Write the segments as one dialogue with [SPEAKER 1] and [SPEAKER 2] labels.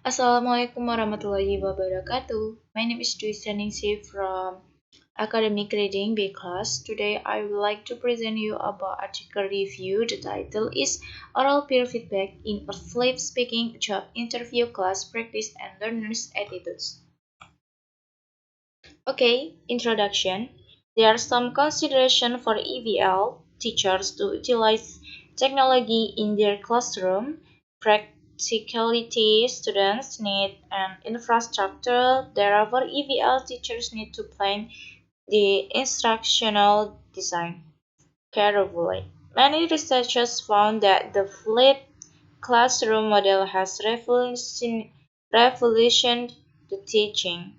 [SPEAKER 1] Assalamualaikum warahmatullahi wabarakatuh. My name is Dwi Styaningsih from Academic Reading B class. Today I would like to present you about article review. The title is Oral Peer Feedback in a Flip Speaking Job Interview Class Practice and Learners Attitudes. Okay, introduction. There are some consideration for EVL teachers to utilize technology in their classroom. Practicality students need an infrastructure. Therefore, EVL teachers need to plan the instructional design carefully. Many researchers found that the flipped classroom model has revolutionized the teaching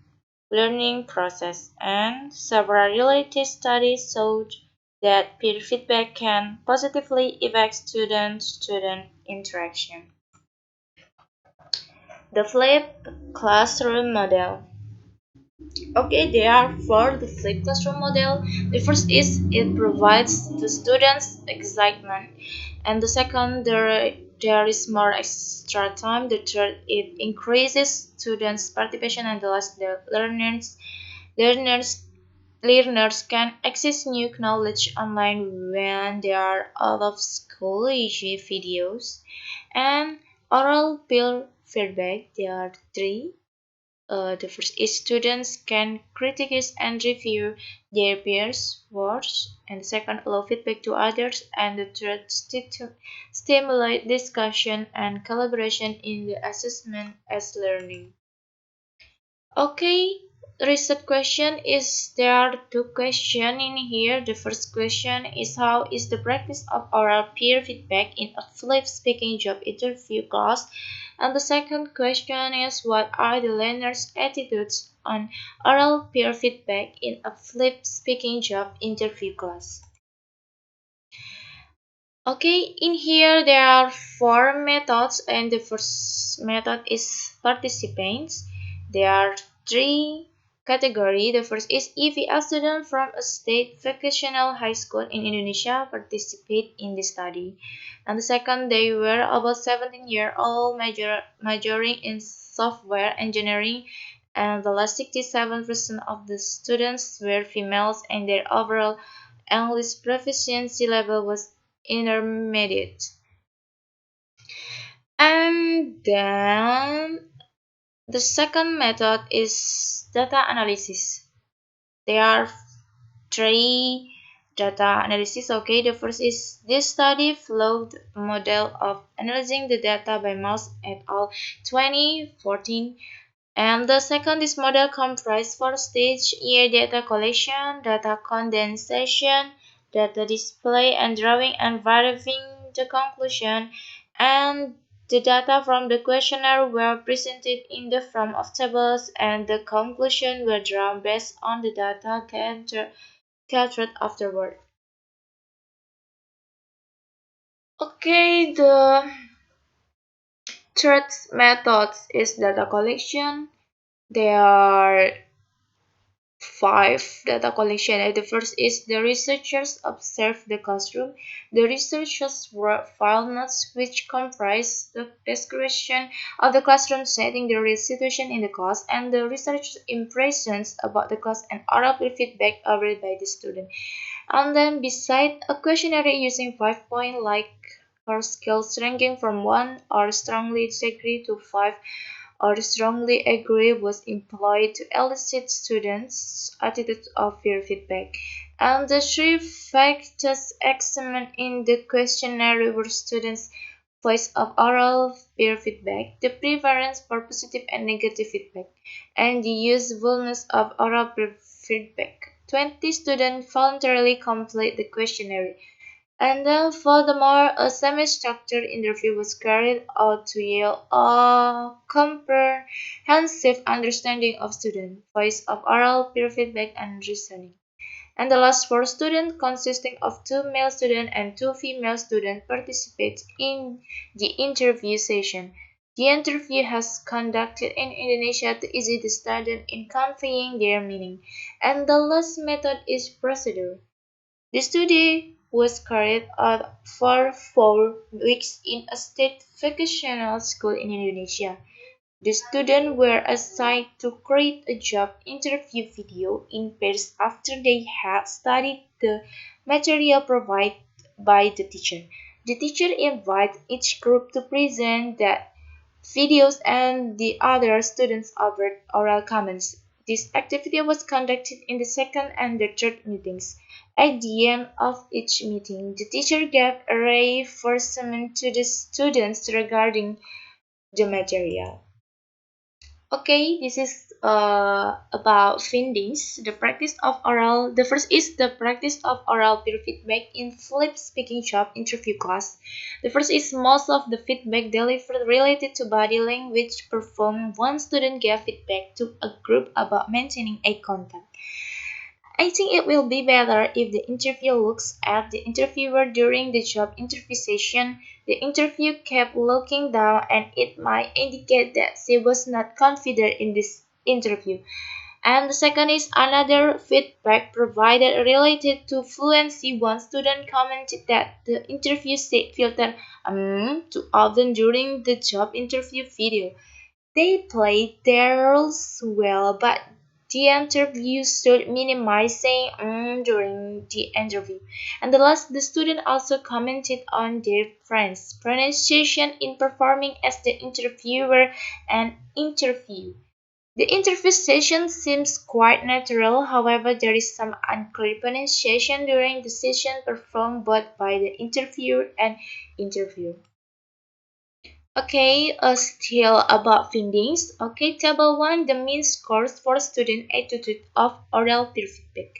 [SPEAKER 1] learning process, and several related studies showed that peer feedback can positively affect student-student interaction. The flipped classroom model. Okay, there are four the flipped classroom model. The first is it provides the students excitement, and the second there is more extra time. The third it increases students' participation, and the last the learners learners can access new knowledge online when they are out of school, e.g. videos, and oral peer feedback. There are three. The first is students can criticize and review their peers' works, and the second allow feedback to others, and the third stimulate discussion and collaboration in the assessment as learning. Okay, reset question is there are two questions in here. The first question is how is the practice of oral peer feedback in a flip speaking job interview class? And the second question is what are the learners' attitudes on oral peer feedback in a flip speaking job interview class? Okay, in here there are four methods, and the first method is participants. There are three categories. The first is if a student from a state vocational high school in Indonesia participate in the study. And the second, they were about 17-year-old majoring in software engineering, and the last 67% of the students were females, and their overall English proficiency level was intermediate. And then the second method is data analysis. There are three data analysis. Okay, the first is this study followed a model of analyzing the data by Mouse et al. 2014. And the second is model comprised four stage year data collection, data condensation, data display and drawing and verifying the conclusion, and the data from the questionnaire were presented in the form of tables, and the conclusions were drawn based on the data gathered afterward. Okay, the third method is data collection. There are five data collection. And the first is the researchers observed the classroom. The researchers wrote file notes which comprise the description of the classroom setting, the real situation in the class, and the research impressions about the class and oral feedback offered by the student. And then beside a questionnaire using 5 point like her skills ranking from 1 or strongly disagree to 5 or strongly agree was employed to elicit students' attitudes of peer feedback. And the three factors examined in the questionnaire were students' voice of oral peer feedback, the preference for positive and negative feedback, and the usefulness of oral peer feedback. 20 students voluntarily complete the questionnaire. And then furthermore, a semi-structured interview was carried out to yield a comprehensive understanding of student voice of oral peer feedback and reasoning. And the last four students, consisting of two male students and two female students, participate in the interview session. The interview has conducted in Indonesia to ease the student in conveying their meaning. And the last method is procedure. The study was carried out for 4 weeks in a state vocational school in Indonesia. The students were assigned to create a job interview video in pairs after they had studied the material provided by the teacher. The teacher invited each group to present that videos and the other students offered oral comments. This activity was conducted in the second and the third meetings. At the end of each meeting, the teacher gave a reinforcement to the students regarding the material. Okay, this is about findings. The practice of oral. The first is the practice of oral peer feedback in flip speaking job interview class. The first is most of the feedback delivered related to body language performed. One student gave feedback to a group about maintaining eye contact. I think it will be better if the interviewer looks at the interviewer during the job interview session. The interview kept looking down and it might indicate that she was not confident in this interview. And the second is another feedback provided related to fluency. One student commented that the interview said filter too often during the job interview video. They played their roles well, but the interview should minimize saying during the interview. And the last, the student also commented on their friend's pronunciation in performing as the interviewer and interview. The interview session seems quite natural, however, there is some unclear pronunciation during the session performed both by the interviewer and interview. Okay, still about findings. Okay, table 1, the mean scores for student attitude of oral peer feedback.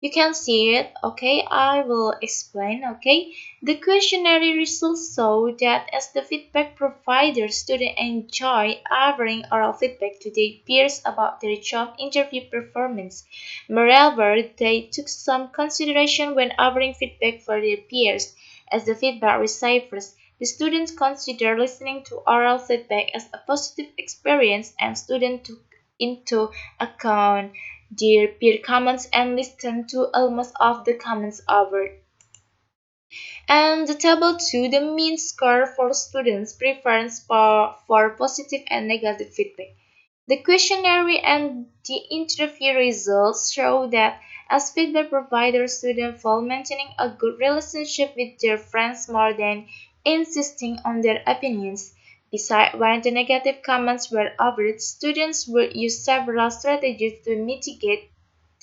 [SPEAKER 1] You can see it, okay, I will explain, okay. The questionnaire results show that as the feedback provider, students enjoy offering oral feedback to their peers about their job interview performance. Moreover, they took some consideration when offering feedback for their peers. As the feedback receivers, the students consider listening to oral feedback as a positive experience and students took into account their peer comments and listen to almost all of the comments offered. And the table 2, the mean score for students' preference for positive and negative feedback. The questionnaire and the interview results show that as feedback providers, students feel maintaining a good relationship with their friends more than insisting on their opinions. Besides, when the negative comments were offered, students would use several strategies to mitigate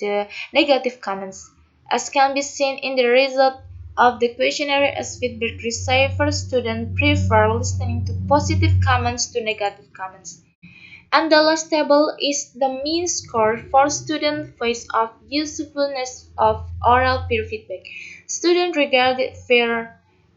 [SPEAKER 1] the negative comments. As can be seen in the result of the questionnaire, as feedback receivers, students prefer listening to positive comments to negative comments. And the last table is the mean score for student face of usefulness of oral peer feedback. Students regarded peer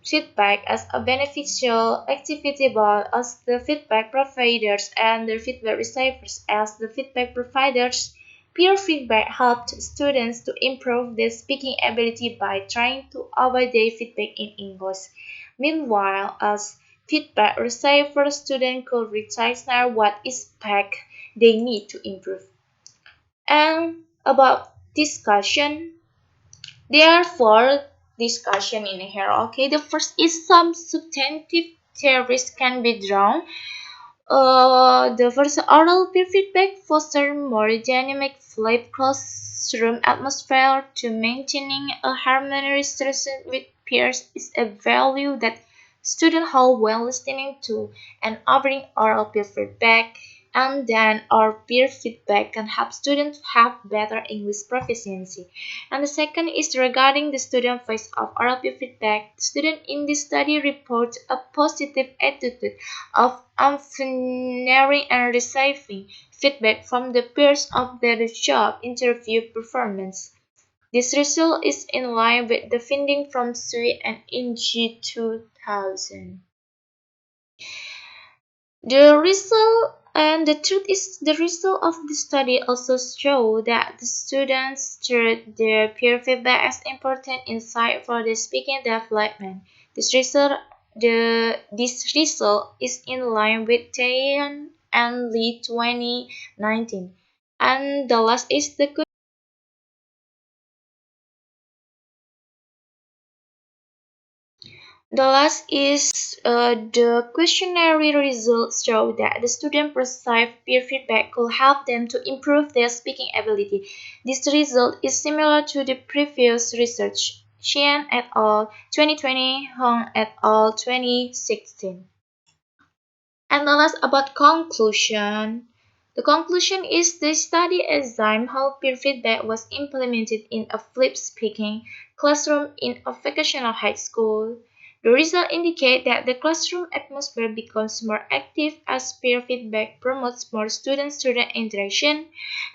[SPEAKER 1] feedback as a beneficial activity both as the feedback providers and the feedback receivers. As the feedback providers, peer feedback helped students to improve their speaking ability by trying to avoid their feedback in English. Meanwhile, as feedback receivers, students could recognize what aspect they need to improve. And about discussion, there are four discussion in here. Okay, the first is some substantive theories can be drawn. The first oral peer feedback fosters more dynamic, fluid classroom atmosphere to maintaining a harmonious relationship with peers is a value that students hold when listening to and offering oral peer feedback. And then our peer feedback can help students have better English proficiency. And the second is regarding the student phase of oral peer feedback. The student in this study reports a positive attitude of unfamiliar and receiving feedback from the peers of their job interview performance. This result is in line with the finding from Sui and Inji 2000. The result and the truth is the result of the study also show that the students treat their peer feedback as important insight for their speaking development. This result is in line with Taeyeon and Lee 2019. And the last is the The last is the questionnaire results show that the student perceived peer feedback could help them to improve their speaking ability. This result is similar to the previous research. Xian et al. 2020, Hong et al. 2016. And the last about conclusion. The conclusion is the study examined how peer feedback was implemented in a flipped speaking classroom in a vocational high school. The results indicate that the classroom atmosphere becomes more active as peer feedback promotes more student-student interaction,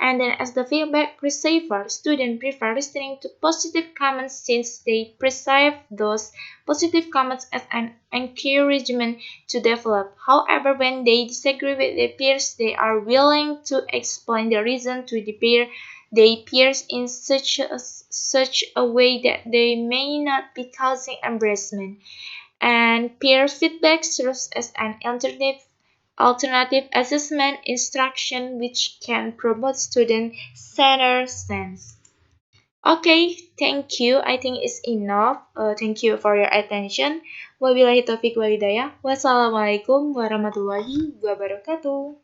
[SPEAKER 1] and then as the feedback receiver, students prefer listening to positive comments since they perceive those positive comments as an encouragement to develop. However, when they disagree with their peers, they are willing to explain the reason to the peers in such a way that they may not be causing embarrassment. And peer feedback serves as an alternative assessment instruction which can promote student-centered stance. Okay, thank you. I think it's enough. Thank you for your attention. Wabillahi taufiq walhidayah. Wassalamualaikum warahmatullahi wabarakatuh.